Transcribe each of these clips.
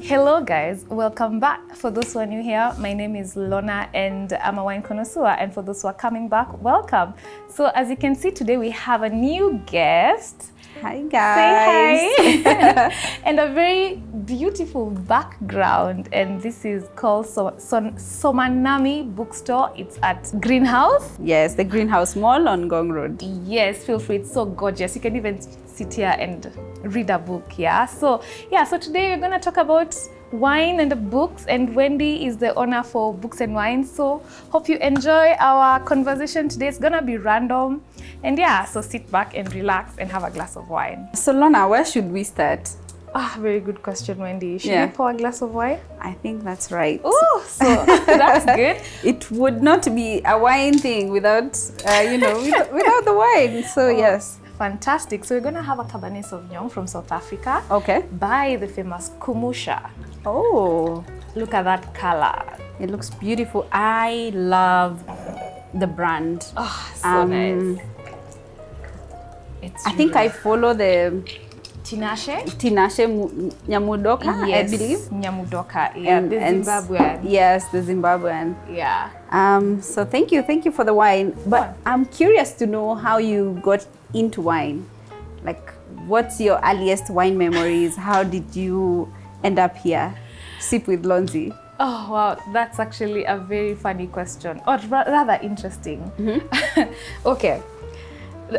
Hello guys, welcome back. For those who are new here, my name is Lona and I'm a wine connoisseur, and for those who are coming back, welcome. So as you can see today we have a new guest. Hi guys. Say hi. And a very beautiful background, and this is called Somanami Bookstore. It's at Greenhouse. Yes, the Greenhouse Mall on Gong Road. Yes, feel free, it's so gorgeous. You can even sit here and read a book, so today we're going to talk about wine and books, and Wendy is the owner for Books and Wine. So hope you enjoy our conversation today. It's gonna be random, and so sit back and relax and have a glass of wine. So Lona, where should we start? Very good question, Wendy. Should we pour a glass of wine? I think that's right. Oh, so that's good. It would not be a wine thing without, without the wine. So yes. Fantastic. So we're going to have a Cabernet Sauvignon from South Africa. Okay. By the famous Kumusha. Oh. Look at that color. It looks beautiful. I love the brand. Oh, so nice. I think I follow the Tinashe Nyamudoka, yes, I believe. Nyamudoka, the Zimbabwean. Yes, the Zimbabwean. Yeah. So thank you for the wine. But I'm curious to know how you got into wine. Like, what's your earliest wine memories? How did you end up here? Sip with Lonzi. Oh, wow, that's actually a very funny question, or rather interesting. Mm-hmm. Okay.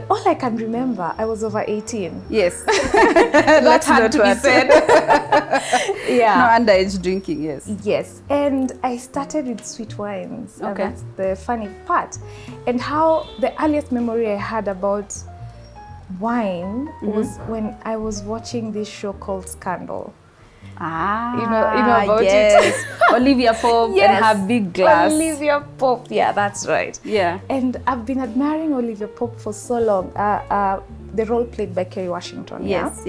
All I can remember, I was over 18. Yes. That had to be said. No underage drinking, yes. Yes, and I started with sweet wines. Okay. And that's the funny part. And how the earliest memory I had about wine was when I was watching this show called Scandal. You know about it. Olivia Pope and her big glass. Olivia Pope, that's right. Yeah. And I've been admiring Olivia Pope for so long. The role played by Kerry Washington. Yes.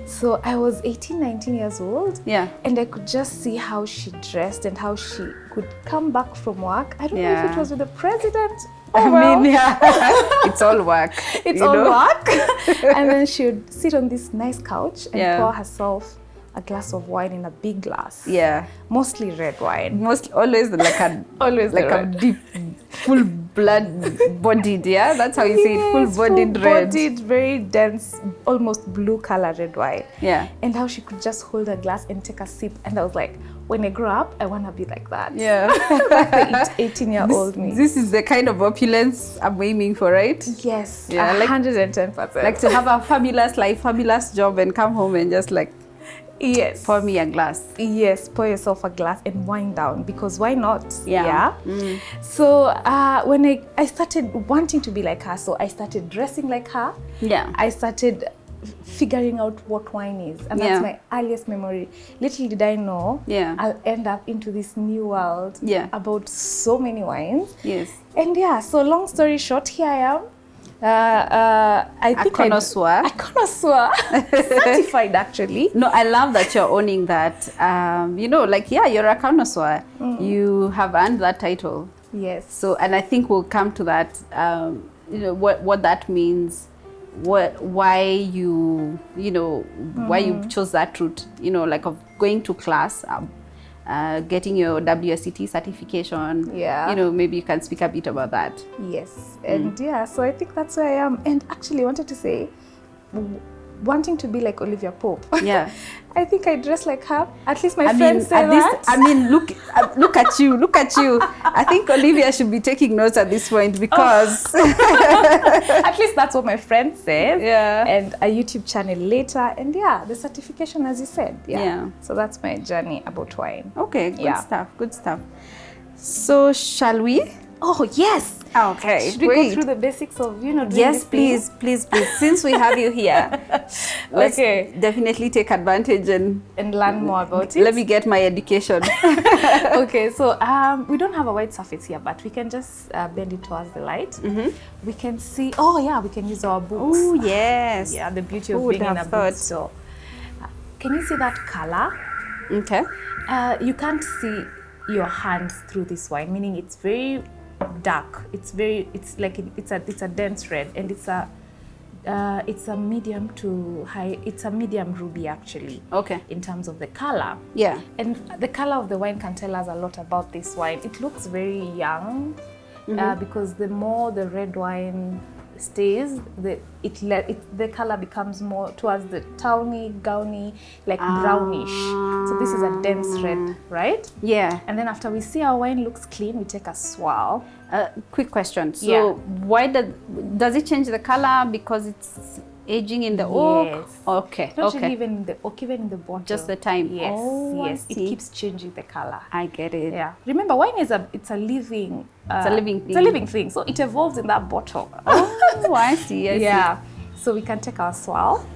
So I was 18, 19 years old. Yeah. And I could just see how she dressed and how she could come back from work. I don't know if it was with the president. It's all work. It's all work. And then she would sit on this nice couch and pour herself a glass of wine in a big glass. Yeah. Mostly red wine. Always like a deep, full blood bodied, That's how you say it, full bodied red. Bodied, very dense, almost blue color red wine. Yeah. And how she could just hold a glass and take a sip. And I was like, when I grow up, I want to be like that. Yeah. Like the 18-year-old me. This is the kind of opulence I'm aiming for, right? Yes, 110%. Like to have a fabulous life, fabulous job, and come home and just like, yes, pour me a glass. Yes, pour yourself a glass and wind down, because why not? So when I started wanting to be like her, so I started dressing like her. Yeah. I started figuring out what wine is, and that's my earliest memory. Little did I know I'll end up into this new world about so many wines. Yes. And so long story short, here I am. I think a connoisseur. Certified actually. No, I love that you're owning that. You're a connoisseur. You have earned that title. Yes. So, and I think we'll come to that. What that means. Why you chose that route. Like of going to class. Getting your WSET certification. Yeah. Maybe you can speak a bit about that. Yes. And so I think that's where I am. And actually I wanted to say, wanting to be like Olivia Pope. Yeah. I think I dress like her. At least my friends say that. Look at you. I think Olivia should be taking notes at this point, because at least that's what my friend says. Yeah. And a YouTube channel later, and the certification, as you said. Yeah. So that's my journey about wine. Okay, good stuff. So shall we? Oh yes. Okay. Should we go through the basics of doing Yes, please. Since we have you here, let's definitely take advantage and learn more about it. Let me get my education. Okay, so we don't have a white surface here, but we can just bend it towards the light. Mm-hmm. We can see. We can use our books. Oh yes. Yeah, the beauty of being in a book. So, can you see that color? Okay. You can't see your hands through this wine, meaning it's very dark. It's a dense red, and it's a it's a medium to high. It's a medium ruby actually. Okay. In terms of the color. Yeah. And the color of the wine can tell us a lot about this wine. It looks very young, because the more the red wine stays, the color becomes more towards the tawny, gowny, like brownish. So this is a dense red, right? Yeah. And then after we see our wine looks clean, we take a swirl. Quick question. So why does it change the color because it's aging in the oak? Okay. Not really even in the oak, even in the bottle. Just the time. Yes. Oh, yes. It keeps changing the color. I get it. Yeah. Remember, wine is it's a living. It's a living thing. It's a living thing. So it evolves in that bottle. Oh, I see. I see. So we can take our swirl.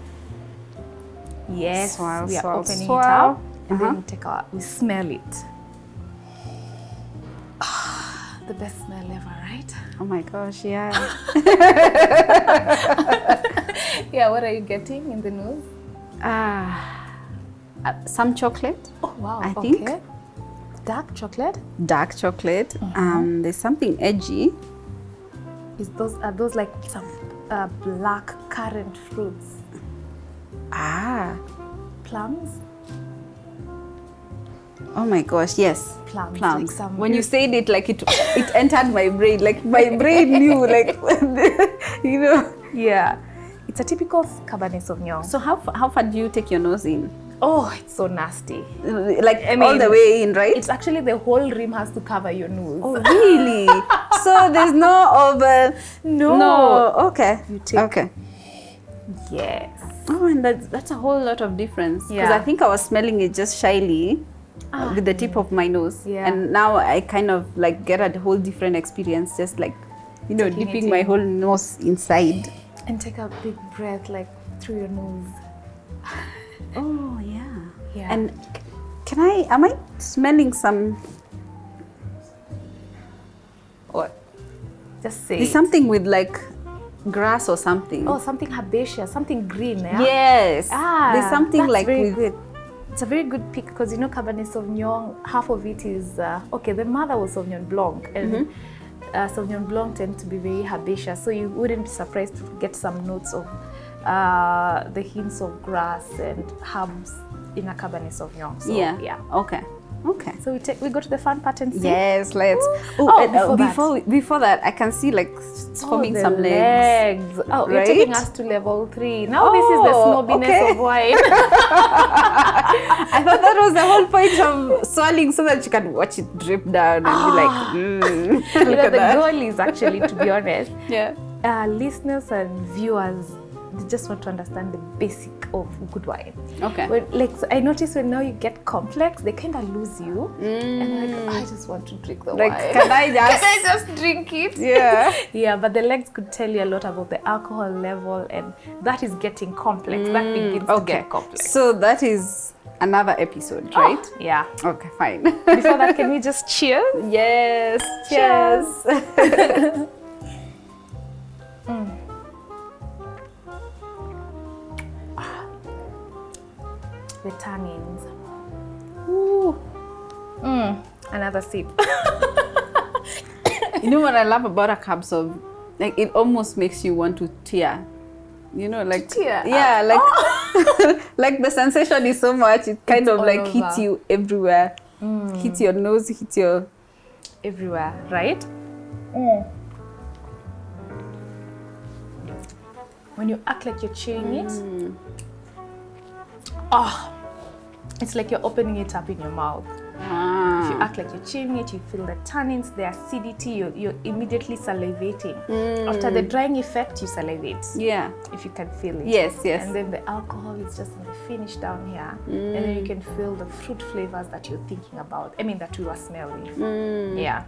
Yes. Swirl, we are swirl, opening swirl. it out, and then we smell it. The best smell ever, right? Oh my gosh, yeah. Yeah, what are you getting in the nose? Some chocolate. Oh wow, I think. Dark chocolate? Dark chocolate. There's something edgy. Are those like some black currant fruits? Plums? Oh my gosh, yes. Plums. Plums. Like when you said it, like it entered my brain. Like my brain knew, like, you know. Yeah. It's a typical Cabernet Sauvignon. So how far do you take your nose in? Oh, it's so nasty. Like all the way in, right? It's actually the whole rim has to cover your nose. Oh, really? So there's no over. No. Okay. You take. Okay. Yes. Oh, and that's a whole lot of difference. Because Yeah. I think I was smelling it just shyly with the tip of my nose. Yeah. And now I kind of like get a whole different experience, just like, you know, Taking dipping it my in. whole nose inside. And take a big breath like through your nose. Oh, yeah. Yeah. And am I smelling some, What? Just say there's it. something with like grass or something. Oh, something herbaceous, something green, yeah? Yes. There's something that's like very with, good. It's a very good pick because you know Cabernet Sauvignon, half of it is, the mother was Sauvignon Blanc, and Sauvignon Blanc tend to be very herbaceous, so you wouldn't be surprised to get some notes of the hints of grass and herbs in a Cabernet Sauvignon. So, yeah. Okay. Okay. So we go to the fun part and see. Yes, let's. Before that, I can see like forming some legs. Oh, right? You're taking us to level 3. Now this is the snobbiness of wine. I thought that was the whole point of swirling so that you can watch it drip down and be like, You know, the goal is actually, to be honest, yeah. Listeners and viewers, they just want to understand the basic of good wine. Okay. So I notice when now you get complex, they kind of lose you. And they're like, I just want to drink the wine. Can I just drink it? Yeah. Yeah, but the legs could tell you a lot about the alcohol level, and that is getting complex. That begins to get complex. So that is another episode, right? Oh, yeah. Okay, fine. Before that, can we just cheers? Yes. Cheers. The tannins. Ooh. Another sip. You know what I love about a Cab Sauv? Like it almost makes you want to tear. You know, like tear. Yeah, like like the sensation is so much. It kind of like hits you everywhere. Hits your nose, hits your everywhere, right? When you act like you're chewing it, it's like you're opening it up in your mouth. If you act like you're chewing it, you feel the tannins, the acidity, you're immediately salivating. After the drying effect, you salivate. Yeah. If you can feel it. Yes. And then the alcohol is just in the finish down here. And then you can feel the fruit flavors that you're thinking about. I mean, that you are smelling. Yeah.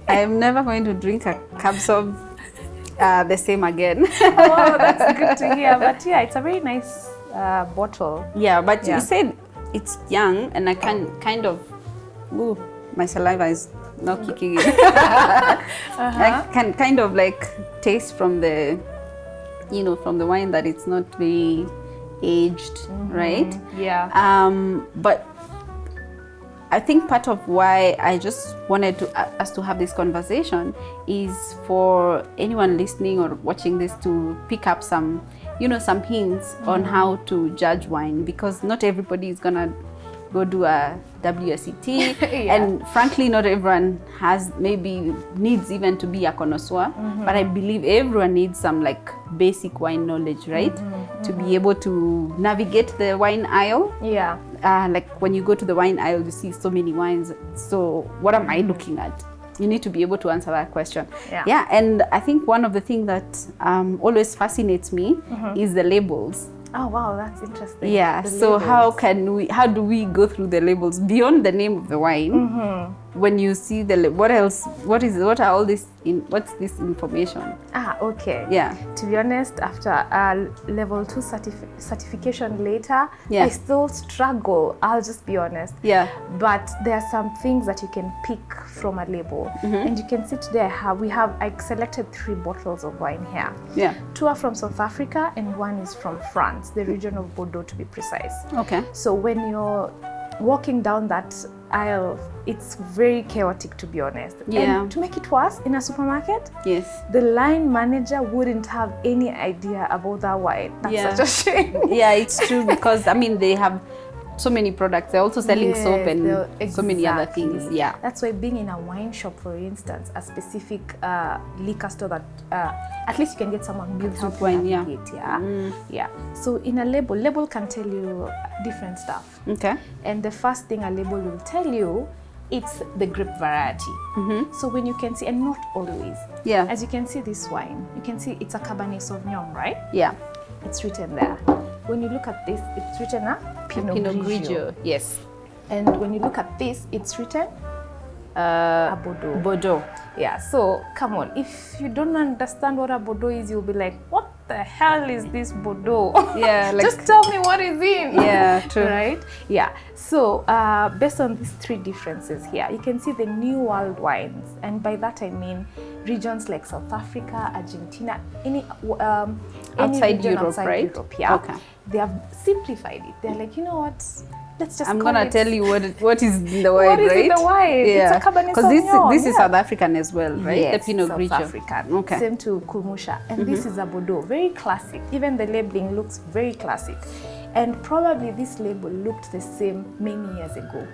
I'm never going to drink a Cab Sauv the same again. Oh, that's good to hear. But yeah, it's a very nice bottle. Yeah, but you said it's young, and I can kind of, my saliva is not kicking in. I can kind of like taste from the, from the wine that it's not very aged, right? Yeah. But I think part of why I just wanted us to have this conversation is for anyone listening or watching this to pick up some, some hints on how to judge wine, because not everybody is gonna go do a WSET, and frankly, not everyone needs even to be a connoisseur. But I believe everyone needs some like basic wine knowledge, right? To be able to navigate the wine aisle. Yeah. Like when you go to the wine aisle, you see so many wines. So what am I looking at? You need to be able to answer that question. Yeah. And I think one of the things that always fascinates me is the labels. Oh wow, that's interesting. Yeah. So how do we go through the labels beyond the name of the wine? When you see what else? What are all this? What's this information? Okay. Yeah. To be honest, after level 2 certification later, I still struggle. I'll just be honest. Yeah. But there are some things that you can pick from a label, and you can see today I selected 3 bottles of wine here. Yeah. 2 are from South Africa and 1 is from France, the region of Bordeaux to be precise. Okay. So when you're walking down that aisle, it's very chaotic, to be honest. Yeah. And to make it worse, in a supermarket, yes, the line manager wouldn't have any idea about that wine. That's such a shame. Yeah, it's true, because I mean they have so many products. They're also selling soap and so many other things. Yeah. That's why being in a wine shop, for instance, a specific liquor store that at least you can get someone who will help you navigate. Yeah. So in a label can tell you different stuff. Okay. And the first thing a label will tell you, it's the grape variety. So when you can see, and not always. Yeah. As you can see this wine, you can see it's a Cabernet Sauvignon, right? Yeah. It's written there. When you look at this, it's written Pinot Grigio. Yes. And when you look at this, it's written a Bordeaux. Bordeaux. Yeah. So come on, if you don't understand what a Bordeaux is, you'll be like, what the hell is this Bordeaux? Yeah. Like, just tell me what is in. Yeah. True. Right. Yeah. So based on these 3 differences here, you can see the New World wines, and by that I mean regions like South Africa, Argentina, any outside region Europe, outside right? Europe. Yeah. Okay. They have simplified it. They're like, you know what? Let's just. I'm gonna tell you what is in the wine, what is right? in the wine? Yeah. It's a Cabernet Because this is South African as well, right? Yes, the Pinot South Grigio. African. Okay. Same to Kumusha. And this is a Bordeaux, very classic. Even the labeling looks very classic. And probably this label looked the same many years ago.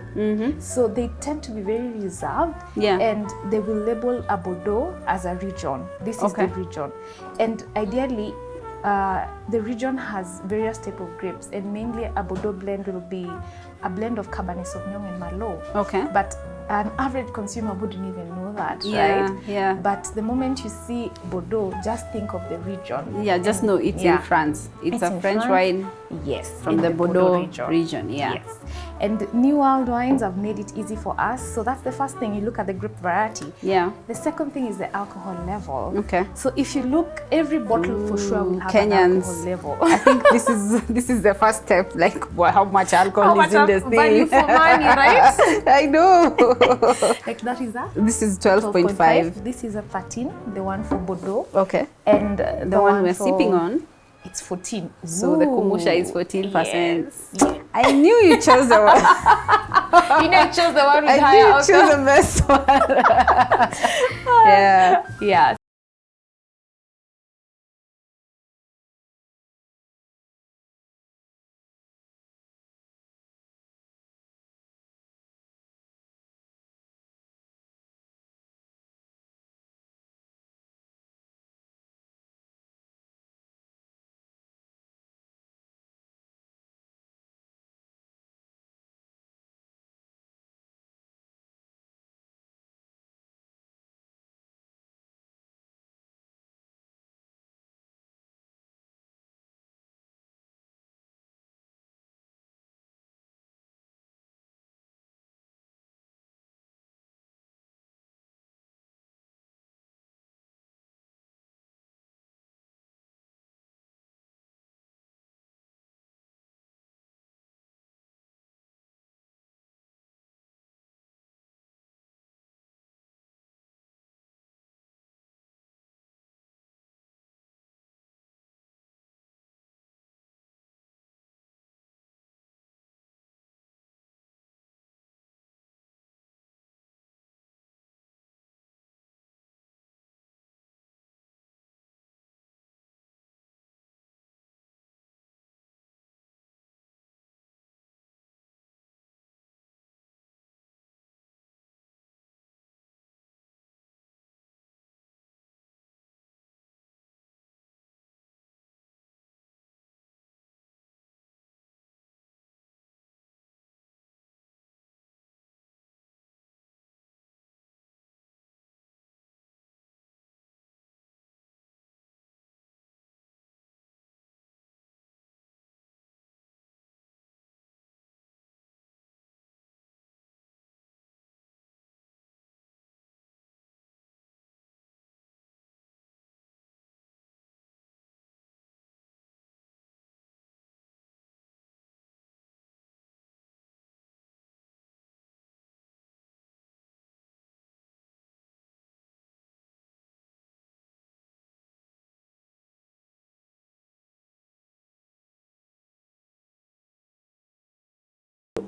So they tend to be very reserved. Yeah. And they will label a Bordeaux as a region. This is the region. And ideally, the region has various types of grapes, and mainly a Bordeaux blend will be a blend of Cabernet Sauvignon and Merlot. Okay. But an average consumer wouldn't even know that, Yeah, right? yeah. But the moment you see Bordeaux, just think of the region. Yeah, just know it's in France. It's a French wine. Yes. From the Bordeaux region. Yeah. Yes. And New World wines have made it easy for us. So that's the first thing. You look at the grape variety. Yeah. The second thing is the alcohol level. Okay. So if you look, every bottle for sure will have Kenyans, an alcohol level. I think this is the first step. Like how much alcohol is in this thing. Value for money, right? I know. Like that is that. This is 12.5. This is a 13, the one for Bordeaux. Okay. And the one we're sipping on, it's 14. So the Kumusha is 14%. Yes. I knew you chose the one. You know, you chose the one with I higher knew you alcohol. chose the best one. Yeah. Yeah.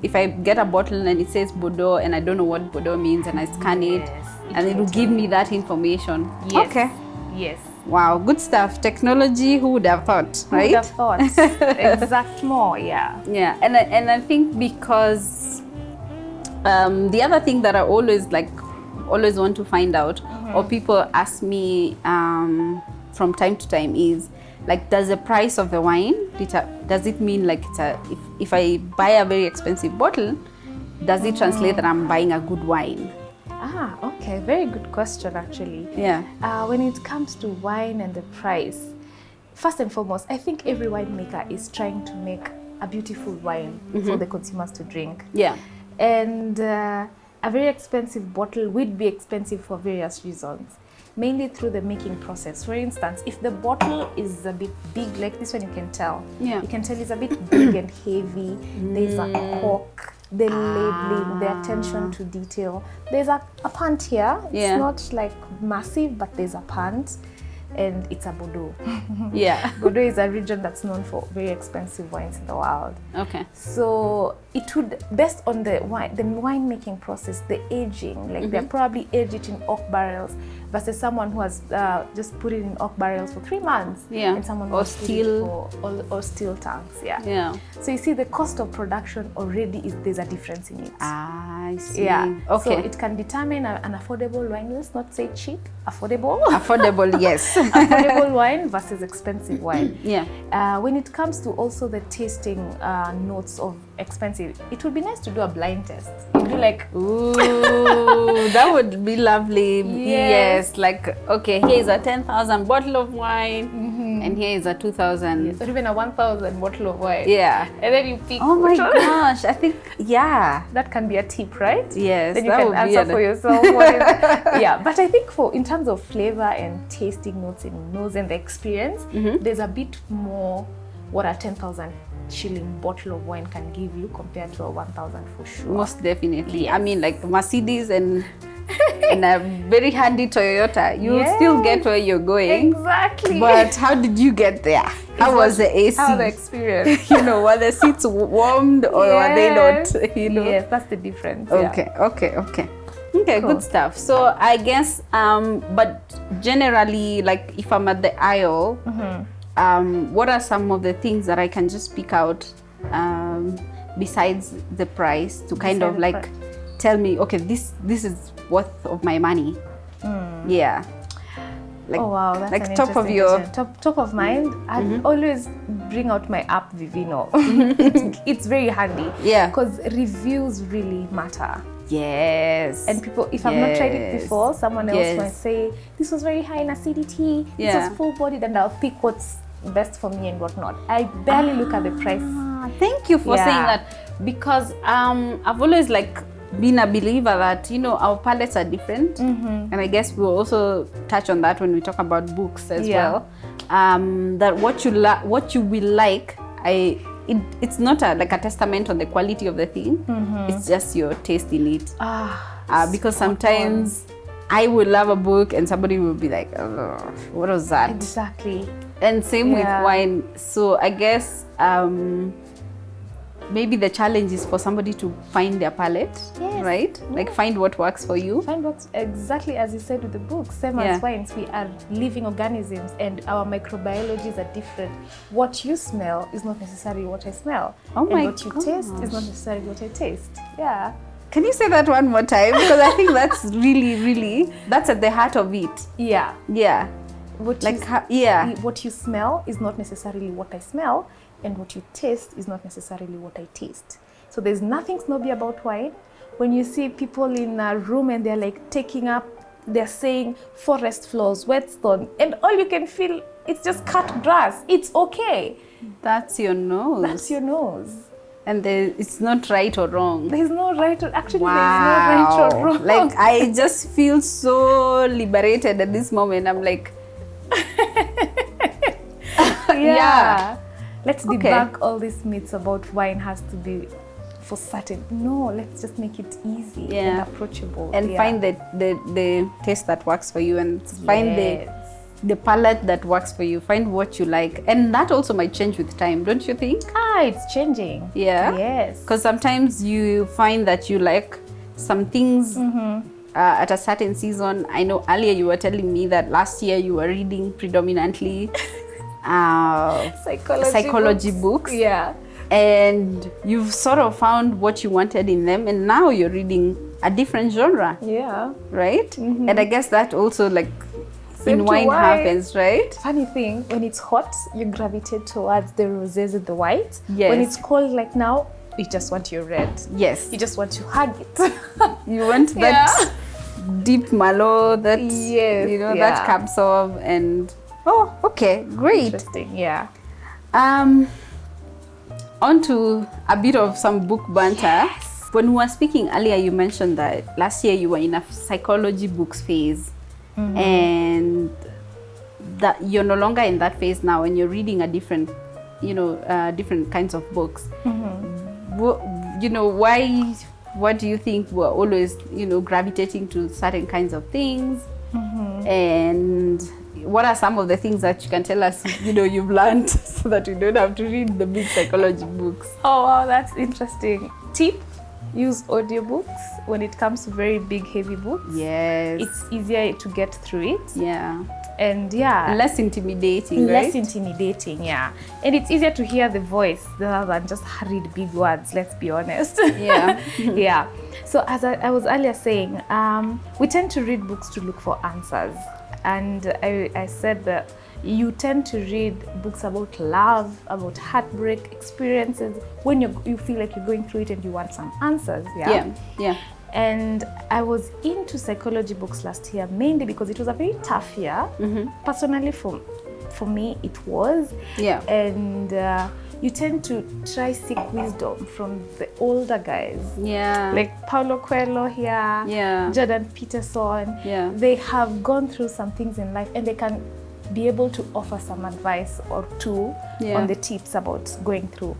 if I get a bottle and it says Bordeaux and I don't know what Bordeaux means and I scan it and it will give me that information. Yes. Okay. Yes. Wow, good stuff. Technology, who would have thought, right? Who would have thought? Exact more, yeah. Yeah, and I think because the other thing that I always want to find out, or people ask me from time to time is, like, does the price of the wine, does it mean like if I buy a very expensive bottle, does it translate that I'm buying a good wine? Ah, okay, very good question actually. Yeah. When it comes to wine and the price, first and foremost, I think every winemaker is trying to make a beautiful wine for the consumers to drink. Yeah. And a very expensive bottle would be expensive for various reasons, mainly through the making process. For instance, if the bottle is a bit big, like this one, you can tell. Yeah. You can tell it's a bit big and heavy. There's a cork, the labeling, the attention to detail. There's a pant here. Yeah. It's not like massive, but there's a pant. And it's a Bordeaux. Yeah. Bordeaux is a region that's known for very expensive wines in the world. Okay. So it would, based on the wine making process, the aging, like they're probably aged it in oak barrels versus someone who has just put it in oak barrels for 3 months. Yeah. And someone who Or has put it or steel tanks. Yeah. Yeah. So you see, the cost of production already there's a difference in it. I see. Yeah. Okay. So it can determine an affordable wine. Let's not say cheap. Affordable. Affordable, yes. Affordable wine versus expensive wine. Yeah. When it comes to also the tasting notes of expensive, it would be nice to do a blind test. You'd be like, ooh, that would be lovely. Yes. Like, okay, here is a 10,000 bottle of wine, and here is a 2,000. or even a 1,000 bottle of wine. Yeah. And then you pick. Oh my which one. gosh, I think, yeah. That can be a tip, right? Yes. Then you can answer for yourself. Yeah, but I think in terms of flavor and tasting notes and nose and the experience, there's a bit more what a 10,000 shilling bottle of wine can give you compared to a 1,000 for sure. Most definitely. Yes. I mean, like Mercedes and a very handy Toyota, you will still get where you're going. Exactly. But how did you get there? How was the AC? How the experience? Were the seats warmed or were they not? Yes, that's the difference. Okay, okay. Okay, cool. Good stuff. So I guess, but generally, like if I'm at the aisle, what are some of the things that I can just pick out besides the price to kind of like tell me, okay, this is worth of my money? Yeah. Like, oh wow, that's like an top of your question. top of mind. I'd always bring out my app Vivino. It's very handy. Yeah. Because reviews really matter. Yes. And people, if I've not tried it before, someone else might say, this was very high in acidity, this was full-bodied, and I'll pick what's best for me and whatnot. I barely look at the price. Thank you for saying that, because I've always been a believer that, our palates are different. And I guess we'll also touch on that when we talk about books as well. That what you will like, it's not like a testament on the quality of the thing. It's just your taste in it. Because sometimes I will love a book and somebody will be like, oh, what was that? Exactly. And same with wine. So I guess maybe the challenge is for somebody to find their palate, right? Like find what works for you. Find what's exactly as you said with the book. Same as wines, we are living organisms and our microbiologies are different. What you smell is not necessarily what I smell. Oh my gosh. And what you taste is not necessarily what I taste. Yeah. Can you say that one more time? Because I think that's really, that's at the heart of it. Yeah. Yeah. What you smell is not necessarily what I smell, and what you taste is not necessarily what I taste. So there's nothing snobby about wine. When you see people in a room and they're like they're saying forest floors, whetstone, and all you can feel, it's just cut grass. It's okay. That's your nose. That's your nose. And it's not right or wrong. There's no right or there's no right or wrong. Like I just feel so liberated at this moment. I'm like, yeah. Let's debunk all these myths about wine has to be for certain. No, let's just make it easy and approachable. And find the taste that works for you, and find the palette that works for you. Find what you like. And that also might change with time, don't you think? It's changing. Yeah. Yes. Because sometimes you find that you like some things at a certain season. I know earlier you were telling me that last year you were reading predominantly psychology books. Yeah. And you've sort of found what you wanted in them, and now you're reading a different genre. Yeah. Right? And I guess that also like in wine happens, right? Funny thing, when it's hot, you gravitate towards the roses and the white. Yes. When it's cold like now, you just want your red. Yes. You just want to hug it. You want that deep Merlot that, you know, that Cab-Sauv and, oh, okay, great. Interesting, yeah. On to a bit of some book banter. Yes. When we were speaking earlier, you mentioned that last year you were in a psychology books phase, and that you're no longer in that phase now, and you're reading a different, you know, different kinds of books. You know, why? What do you think we're always, you know, gravitating to certain kinds of things? And what are some of the things that you can tell us, you know, you've learned so that we don't have to read the big psychology books? Oh, wow, that's interesting. Tip, use audiobooks when it comes to very big, heavy books. Yes. It's easier to get through it. Yeah. And yeah. Less intimidating, right? Less intimidating, yeah. And it's easier to hear the voice rather than just read big words, let's be honest. Yeah. Yeah. So as I was earlier saying, we tend to read books to look for answers. And I said that you tend to read books about love, about heartbreak experiences, when you feel like you're going through it and you want some answers. Yeah. And I was into psychology books last year, mainly because it was a very tough year. Personally, for me, it was. Yeah. And you tend to try seek wisdom from the older guys. Yeah. Like Paulo Coelho here, Jordan Peterson. Yeah. They have gone through some things in life and they can be able to offer some advice or two on the tips about going through.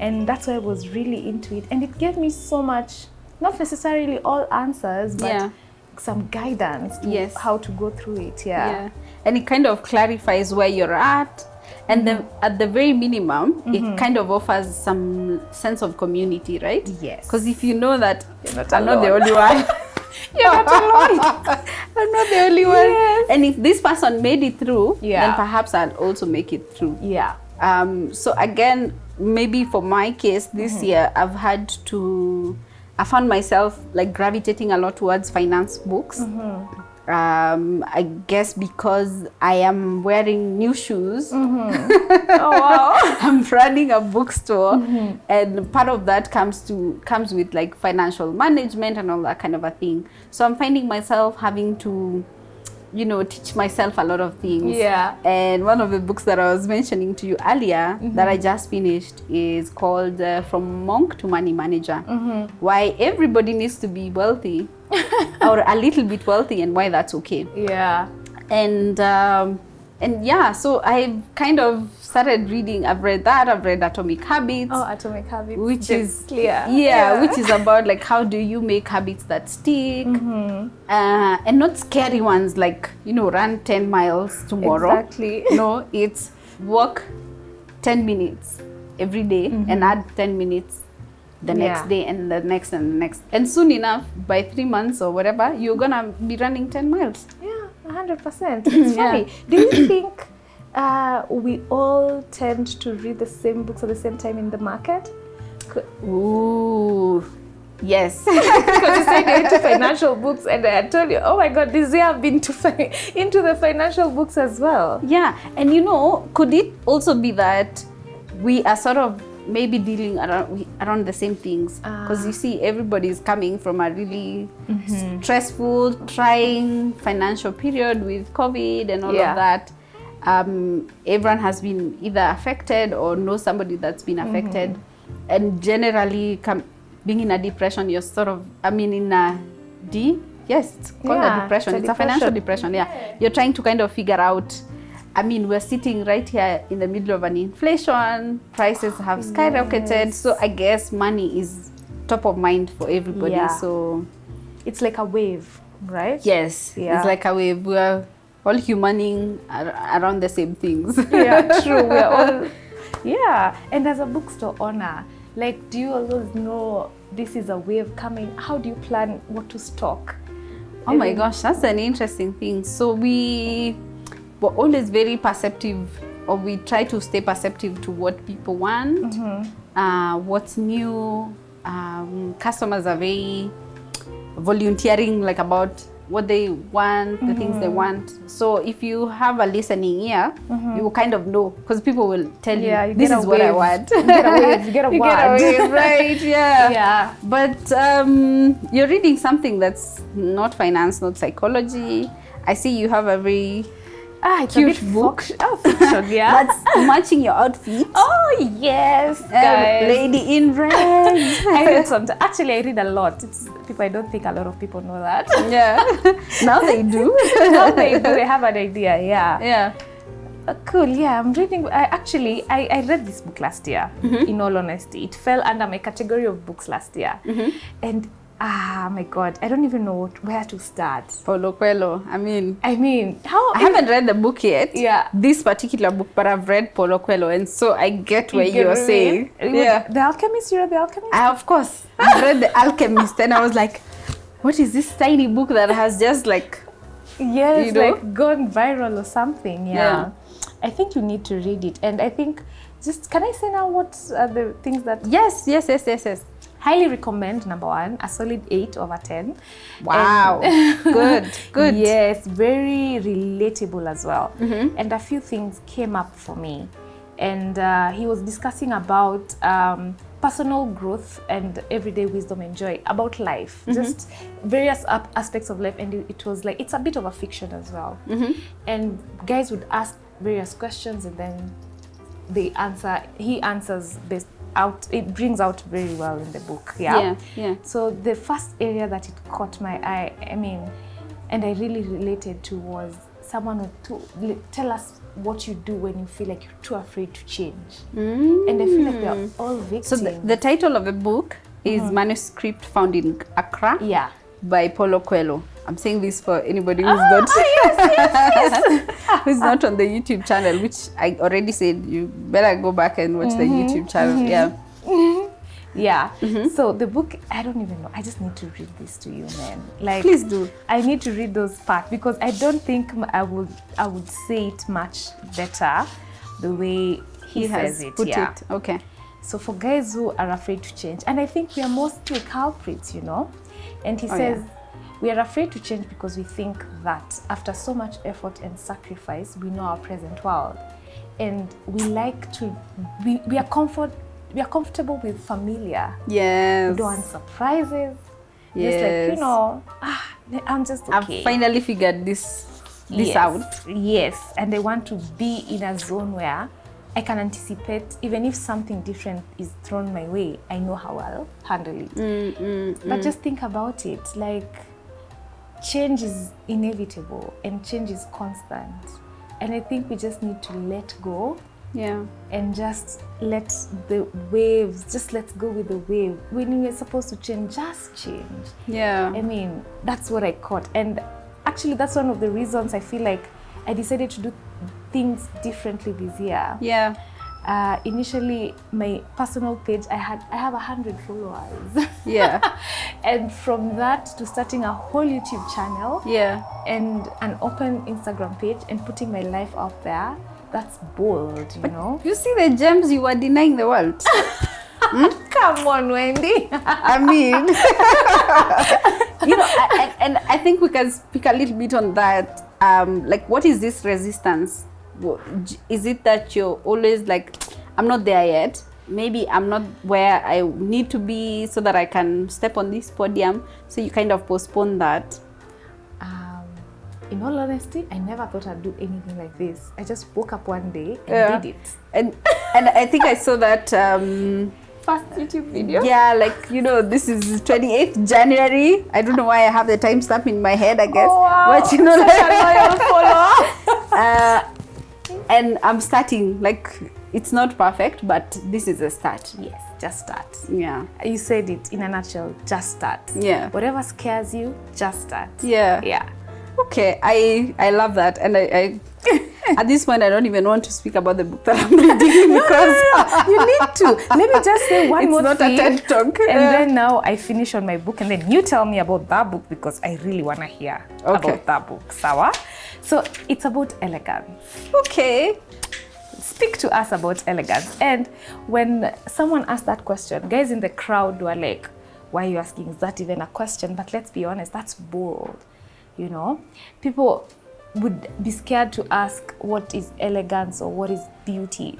And that's why I was really into it. And it gave me so much, not necessarily all answers, but some guidance to how to go through it. Yeah. And it kind of clarifies where you're at. And then at the very minimum, it kind of offers some sense of community, right? Yes. Because if you know that I'm alone. not the only one. You're not alone. I'm not the only one. Yes. And if this person made it through, Yeah. then perhaps I'll also make it through. Yeah. So again, maybe for my case this year, I found myself like gravitating a lot towards finance books. I guess because I am wearing new shoes. Oh wow. I'm running a bookstore, and part of that comes with like financial management and all that kind of a thing. So I'm finding myself having to, you know, teach myself a lot of things. Yeah. And one of the books that I was mentioning to you earlier that I just finished is called From Monk to Money Manager. Why everybody needs to be wealthy or a little bit wealthy, and why that's okay. Yeah. And yeah, so I kind of started reading. I've read that. I've read Atomic Habits. Oh, Atomic Habits. Which is clear. Yeah, which is about like how do you make habits that stick, and not scary ones like, you know, run 10 miles tomorrow. Exactly. No, it's walk 10 minutes every day and add 10 minutes the next day and the next and the next. And soon enough, by 3 months or whatever, you're gonna be running 10 miles. Yeah, 100%. It's funny. Do you think we all tend to read the same books at the same time in the market? Ooh, yes. Because you said you're into financial books, and I told you, oh my God, this year I've been into the financial books as well. Yeah, and you know, could it also be that we are sort of maybe dealing around the same things? Because you see, everybody's coming from a really stressful, trying financial period with COVID and all of that. Everyone has been either affected or knows somebody that's been affected. And generally, being in a depression, you're sort of, in a it's called a depression. It's a financial depression, You're trying to kind of figure out, we're sitting right here in the middle of an inflation, prices have skyrocketed, so I guess money is top of mind for everybody. So it's like a wave, right? Yes, it's like a wave. We're all humaning around the same things. Yeah, true. We're all, yeah. And as a bookstore owner, like, do you always know this is a wave coming? How do you plan what to stock? Oh my gosh, that's an interesting thing. So we were always very perceptive, or we try to stay perceptive to what people want, what's new. Customers are very volunteering, like about what they want, the things they want. So if you have a listening ear, you will kind of know, because people will tell you, this is what I want. You get a wave, you get a you word. get a wave, right? Yeah. Yeah. But you're reading something that's not finance, not psychology. I see you have a very it's cute a bit book. Fiction, yeah. That's matching your outfit. Oh yes, guys. Lady in red. I read sometimes. Actually, I read a lot. It's people. I don't think a lot of people know that. Yeah. Now they do. Now they do. They have an idea. Yeah. Yeah. Cool. Yeah, I'm reading. I read this book last year. In all honesty, it fell under my category of books last year, and my God, I don't even know where to start. Paulo Coelho. I mean, how? I haven't read the book yet. Yeah. This particular book, but I've read Paulo Coelho, and so I get what you're saying. Yeah. The Alchemist. You read The Alchemist? Of course. I read The Alchemist, and I was like, what is this tiny book that has just like, yes, you know? like gone viral or something? Yeah. I think you need to read it, and I think can I say now what are the things that? Yes. Highly recommend. Number 1, a solid 8 over 10. Wow. Good. Yes, very relatable as well. And a few things came up for me. And he was discussing about personal growth and everyday wisdom and joy, about life, just various aspects of life. And it was like, it's a bit of a fiction as well. And guys would ask various questions, and then he answers this out. It brings out very well in the book. Yeah. So the first area that it caught my eye, and I really related to, was someone to tell us what you do when you feel like you're too afraid to change. And I feel like we're all victims. So the title of the book is Manuscript Found in Accra. Yeah. By Paulo Coelho. I'm saying this for anybody who's not who's not on the YouTube channel, which I already said you better go back and watch the YouTube channel. Yeah. So the book, I don't even know. I just need to read this to you, man. Like, please do. I need to read those parts, because I don't think I would say it much better the way he says it. Put it. Okay. So for guys who are afraid to change, and I think we are mostly culprits, you know. And he says, we are afraid to change because we think that after so much effort and sacrifice, we know our present world. And we like to, we are comfortable with familiar. Yes. We don't want surprises. Yes. Just like, you know, I'm just okay. I've finally figured this out. Yes. And I want to be in a zone where I can anticipate, even if something different is thrown my way, I know how I'll handle it. But just think about it, like, change is inevitable and change is constant. And I think we just need to let go. Yeah. And just let the waves, let's go with the wave. When we're supposed to change, just change. Yeah. That's what I caught. And actually, that's one of the reasons I feel like I decided to do things differently this year. Yeah. Initially, my personal page, I have 100 followers. Yeah. And from that to starting a whole YouTube channel. Yeah. And an open Instagram page and putting my life out there, that's bold, you know. You see the gems you were denying the world. Come on, Wendy. You know, and I think we can speak a little bit on that. Like, what is this resistance? Is it that you're always like, I'm not there yet? Maybe I'm not where I need to be so that I can step on this podium. So you kind of postpone that. In all honesty, I never thought I'd do anything like this. I just woke up one day and did it. And I think I saw that first YouTube video. Yeah, like, you know, this is 28th January. I don't know why I have the timestamp in my head, I guess. Oh, wow. But you know, such a loyal follower. And I'm starting, like, it's not perfect, but this is a start. Yes, just start. Yeah. You said it in a nutshell, just start. Yeah. Whatever scares you, just start. Yeah. Yeah. Okay, I love that, and I at this point I don't even want to speak about the book that I'm reading because you need to. Let me just say one more thing. It's not a TED Talk. And then now I finish on my book, and then you tell me about that book because I really want to hear about that book. Sawa? So it's about elegance. Okay. Speak to us about elegance. And when someone asked that question, guys in the crowd were like, why are you asking? Is that even a question? But let's be honest, that's bold. You know, people would be scared to ask what is elegance or what is beauty.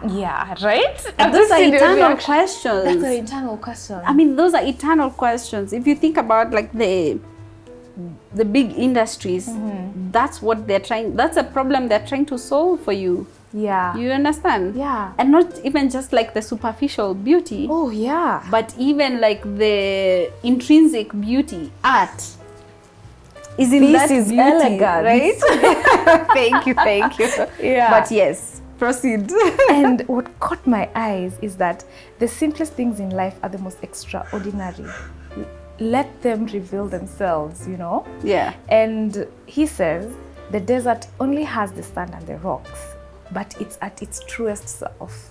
Yeah, right? Those are eternal questions. That's an eternal question. I mean, those are eternal questions. If you think about like the big industries, that's what they're trying, that's a problem they're trying to solve for you. Yeah. You understand? Yeah. And not even just like the superficial beauty. Oh, yeah. But even like the intrinsic beauty, art. Isn't that beauty, elegant, right? Thank you. Yeah. But yes, proceed. And what caught my eyes is that the simplest things in life are the most extraordinary. Let them reveal themselves, you know? Yeah. And he says, the desert only has the sand and the rocks, but it's at its truest self.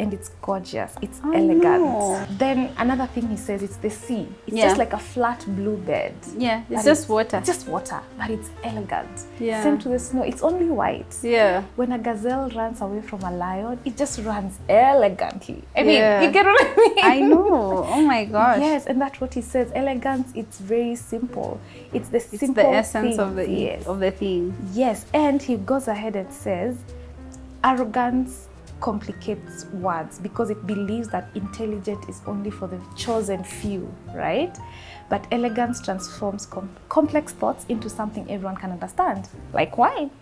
And it's gorgeous, it's elegant. No. Then another thing he says, it's the sea. It's just like a flat blue bed. Yeah, it's just water. Just water, but it's elegant. Yeah. Same to the snow, it's only white. Yeah. When a gazelle runs away from a lion, it just runs elegantly. I mean, you get what I mean? I know, oh my gosh. Yes, and that's what he says. Elegance, it's very simple. It's the simple the essence things. of the thing. Yes, and he goes ahead and says, arrogance complicates words because it believes that intelligent is only for the chosen few, right? But elegance transforms complex thoughts into something everyone can understand, like wine.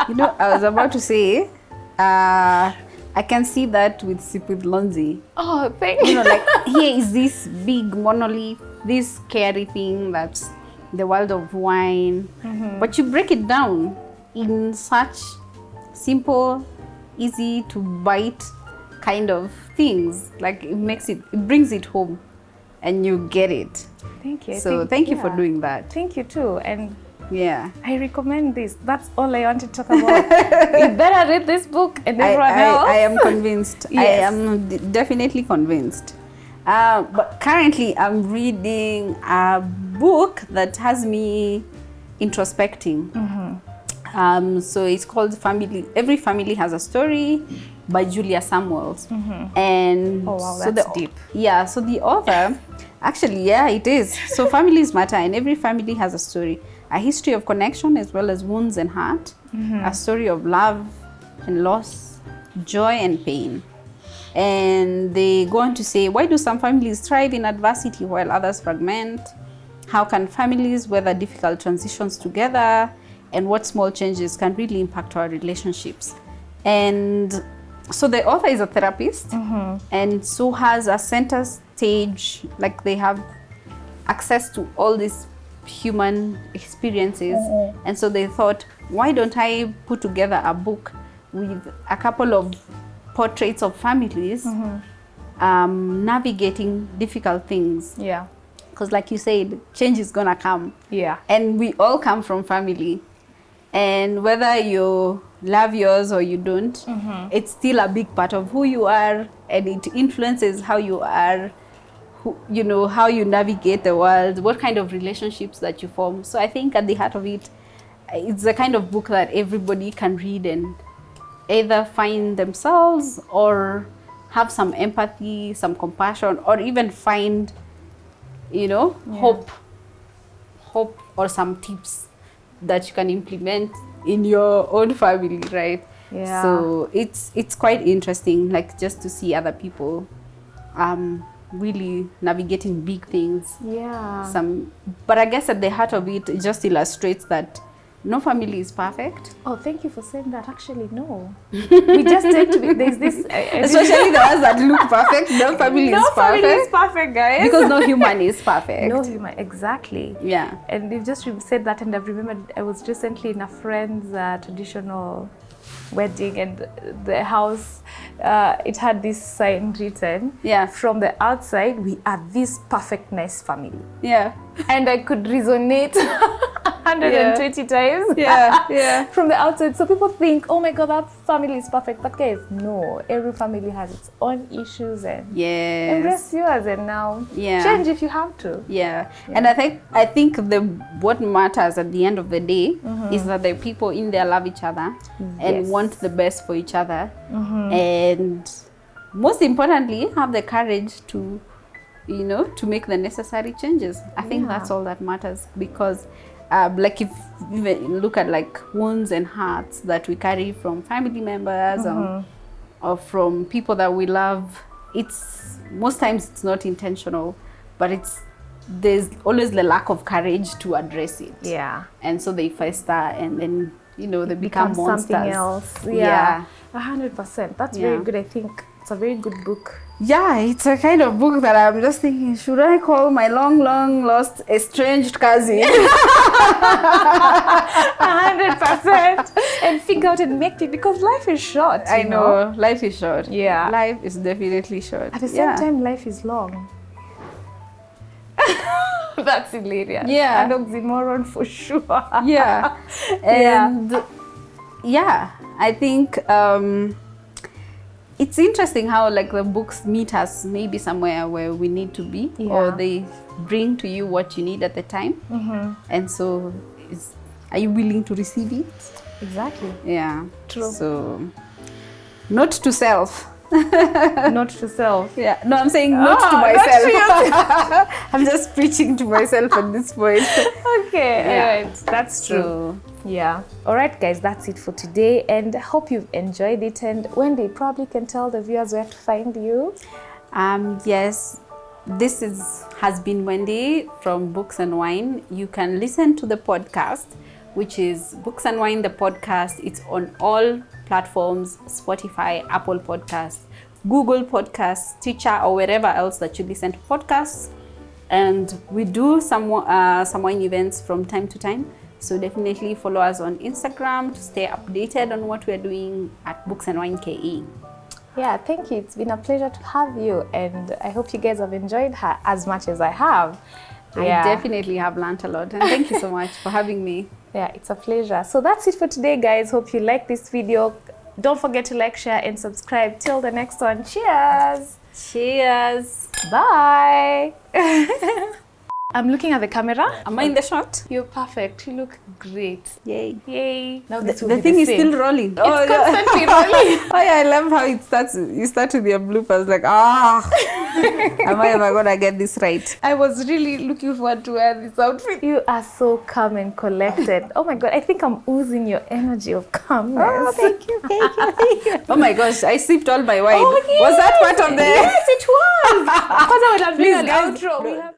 You know, I was about to say, I can see that with Sip with Lonzi. Oh, thank you. You know, like here is this big monolith, this scary thing that's the world of wine. But you break it down in such simple, easy to bite kind of things. Like it brings it home and you get it. Thank you. So thank you for doing that. Thank you too. And yeah, I recommend this. That's all I want to talk about. You better read this book and everyone else. I am convinced. Yes. I am definitely convinced. But currently I'm reading a book that has me introspecting. So it's called Every Family Has a Story by Julia Samuels. And oh wow, that's deep. Yeah, so the author, actually, yeah, it is. So families matter and every family has a story. A history of connection as well as wounds and hurt. A story of love and loss, joy and pain. And they go on to say, why do some families thrive in adversity while others fragment? How can families weather difficult transitions together? And what small changes can really impact our relationships. And so the author is a therapist and so has a center stage, like they have access to all these human experiences. And so they thought, why don't I put together a book with a couple of portraits of families navigating difficult things. Yeah. Because like you said, change is gonna come. Yeah. And we all come from family. And whether you love yours or you don't, it's still a big part of who you are, and it influences how you are, you know, how you navigate the world, what kind of relationships that you form. So I think at the heart of it, it's the kind of book that everybody can read and either find themselves or have some empathy, some compassion, or even find, you know, hope or some tips that you can implement in your own family, right? Yeah. So it's quite interesting, like just to see other people really navigating big things. Yeah. But I guess at the heart of it, it just illustrates that no family is perfect. Oh, thank you for saying that. Actually, no. We just tend to be, there's this... Especially the ones that look perfect. No family is perfect. No family is perfect, guys. Because no human is perfect. No human, exactly. Yeah. And you've just said that, and I've remembered I was recently in a friend's traditional wedding, and the house, it had this sign written. Yeah. From the outside, we are this perfect, nice family. Yeah. And I could resonate 120 times. Yeah, yeah. From the outside. So people think, oh my God, that family is perfect. But guys, no. Every family has its own issues, and embrace yours, and now change if you have to. Yeah. And I think what matters at the end of the day is that the people in there love each other and want the best for each other. And most importantly, have the courage to to make the necessary changes. I think that's all that matters, because like if you look at like wounds and hurts that we carry from family members or from people that we love, it's most times it's not intentional, but there's always the lack of courage to address it. Yeah. And so they fester, and then they become monsters. Something else. Yeah. 100%. That's very good. I think it's a very good book. Yeah, it's a kind of book that I'm just thinking, should I call my long lost estranged cousin? 100%. And figure out and make it, because life is short. I know, life is short. Yeah. Life is definitely short. At the same time, life is long. That's hilarious. Yeah. An oxymoron for sure. Yeah. And I think it's interesting how like the books meet us maybe somewhere where we need to be, or they bring to you what you need at the time. And so are you willing to receive it? Exactly. Yeah. True. So not to self. Not to self. Yeah. No, I'm saying not to myself. I'm just preaching to myself at this point. Okay. Right. That's true. Yeah. All right, guys, that's it for today, and I hope you've enjoyed it. And Wendy, probably can tell the viewers where to find you. Yes, this has been Wendy from Books and Wine. You can listen to the podcast, which is Books and Wine, the podcast. It's on all platforms: Spotify, Apple Podcasts, Google Podcasts, Stitcher, or wherever else that you listen to podcasts. And we do some wine events from time to time. So definitely follow us on Instagram to stay updated on what we're doing at Books and Wine KE. Yeah, thank you. It's been a pleasure to have you, and I hope you guys have enjoyed her as much as I have. I definitely have learned a lot, and thank you so much for having me. Yeah, it's a pleasure. So that's it for today, guys. Hope you like this video. Don't forget to like, share, and subscribe. Till the next one. Cheers. Cheers. Bye. I'm looking at the camera. Am I in the shot? You're perfect. You look great. Yay. Yay. Now the thing is still rolling. It's constantly rolling. Oh yeah, I love how it starts. You start with your bloopers like, am I ever gonna get this right? I was really looking forward to wear this outfit. You are so calm and collected. Oh my God, I think I'm oozing your energy of calmness. Oh, thank you. Oh my gosh, I sipped all my wine. Oh, yes. Was that part of the... Yes, it was. Because I would have been an outro.